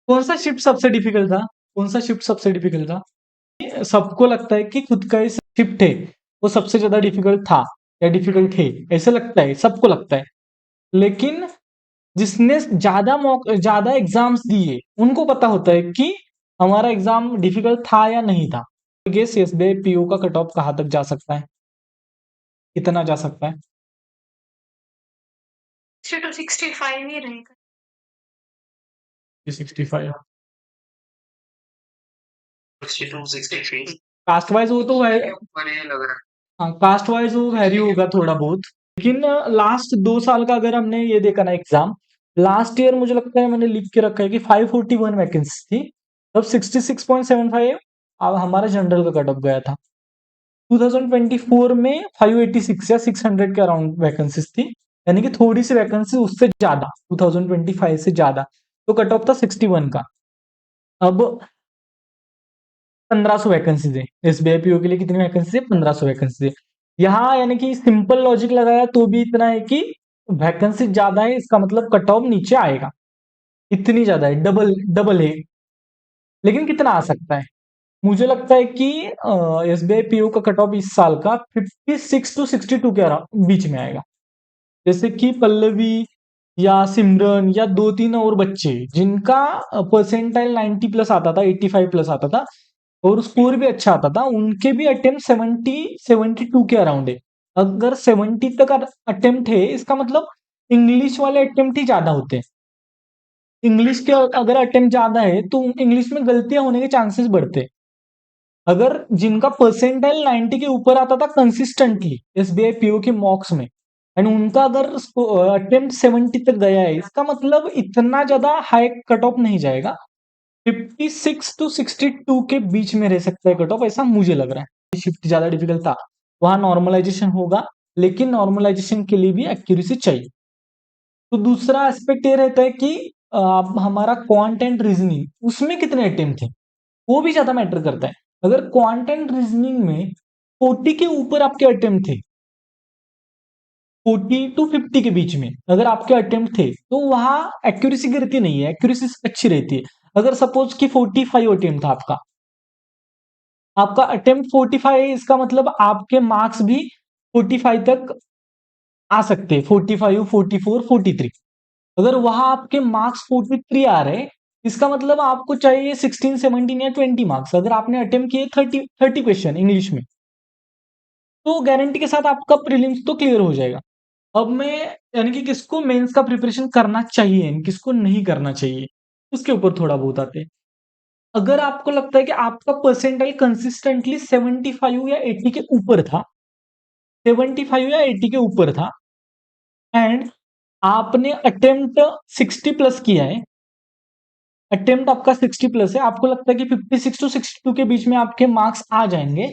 कौन सा शिफ्ट सबसे डिफिकल्ट था? कौन सा शिफ्ट सबसे डिफिकल्ट था? सबको लगता है कि खुद का ही शिफ्ट है वो सबसे ज्यादा डिफिकल्ट था या डिफिकल्ट है, ऐसे लगता है, सबको लगता है। लेकिन जिसने ज्यादा एग्जाम्स दिए उनको पता होता है कि हमारा एग्जाम डिफिकल्ट था या नहीं था। गेस एसबीआई पीओ का कट ऑफ कहाँ तक जा सकता है, कितना जा सकता है? 65 ही रहेगा। 65। 62 63 कास्ट वाइज वो तो है, बढ़िया लग रहा है। हाँ कास्ट वाइज वो वैरी होगा थोड़ा बहुत। लेकिन लास्ट 2 साल का अगर हमने ये देखा ना एग्जाम, लास्ट ईयर मुझे लगता है मैंने लिख के रखा है कि 541 वैकेंसी थी, तब 66.75 अब हमारा जनरल का कट ऑफ गया था। 2024 में 586 या 600 के अराउंड वैकेंसीज थी, यानी कि थोड़ी सी वैकेंसी उससे ज्यादा, 2025 से ज्यादा, तो कट ऑफ था 61 का। अब 1500 वैकेंसीज है एसबीआई पीओ के लिए, कितनी वैकेंसी है? 1500 वैकेंसी है। यहाँ यानी कि सिंपल लॉजिक लगाया तो भी इतना है कि वैकेंसी ज्यादा है, इसका मतलब कट ऑफ नीचे आएगा, इतनी ज्यादा है, डबल डबल है। लेकिन कितना आ सकता है? मुझे लगता है कि एसबीआई पीओ का कट ऑफ इस साल का 56 टू 62 के बीच में आएगा। जैसे कि पल्लवी या सिमरन या 2-3 और बच्चे जिनका परसेंटाइल 90 प्लस आता था, 85 प्लस आता था और स्कोर भी अच्छा आता था, उनके भी अटेम्प्ट 72 के अराउंड है। अगर 70 तक अटेम्प्ट है, इसका मतलब इंग्लिश वाले अटेम्प्ट ही ज्यादा होते हैं। इंग्लिश के अगर अटेम्प्ट ज्यादा है तो इंग्लिश में गलतियां होने के चांसेस बढ़ते हैं। अगर जिनका परसेंटाइल 90 के ऊपर आता था कंसिस्टेंटली एसबीआई पीओ के मॉक्स में, एंड उनका अगर अटेम्प्ट 70 तक गया है, इसका मतलब इतना ज्यादा हाई कट ऑफ नहीं जाएगा, 56 टू 62 के बीच में रह सकता है कट ऑफ, ऐसा मुझे लग रहा है। शिफ्ट ज्यादा डिफिकल्ट था, वहां नॉर्मलाइजेशन होगा, लेकिन नॉर्मलाइजेशन के लिए भी एक्यूरेसी चाहिए। तो दूसरा एस्पेक्ट ये रहता है कि हमारा क्वांट एंड रीजनिंग उसमें कितने अटेम्प्ट थे, वो भी ज्यादा मैटर करता है। अगर क्वांट एंड रीजनिंग में 40 के ऊपर आपके अटेम्प्ट थे, 40 टू 50 के बीच में अगर आपके अटेम्प्ट थे, तो वहां एक्यूरेसी गिरती नहीं है, एक्यूरेसी अच्छी रहती है। अगर सपोज कि 45 अटेम्प्ट था आपका, आपका अटेम्प्ट 45 है, इसका मतलब आपके मार्क्स भी 45 तक आ सकते हैं, 45, 44, 43। अगर वहां आपके मार्क्स 43 आ रहे, इसका मतलब आपको चाहिए 16, 17 या 20 मार्क्स। अगर आपने अटेम्प्ट किए 30 क्वेश्चन इंग्लिश में, तो गारंटी के साथ आपका प्रीलिम्स तो क्लियर हो जाएगा। अब मैं यानी कि किसको मेंस का प्रिपरेशन करना चाहिए, किसको नहीं करना चाहिए, उसके ऊपर थोड़ा बहुत आते हैं। अगर आपको लगता है कि आपका परसेंटाइल कंसिस्टेंटली 75 या 80 के ऊपर था, 75 या 80 के ऊपर था, एंड आपने अटेम्प्ट 60 प्लस किया है, अटेम्प्ट आपका 60 प्लस है, आपको लगता है कि 56 टू 62 के बीच में आपके मार्क्स आ जाएंगे,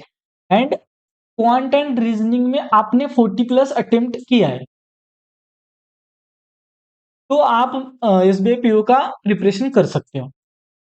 एंड क्वांट एंड रीजनिंग में आपने 40 प्लस अटेम्प्ट किया है, तो आप एसबीआई पीओ का प्रिपरेशन कर सकते हो।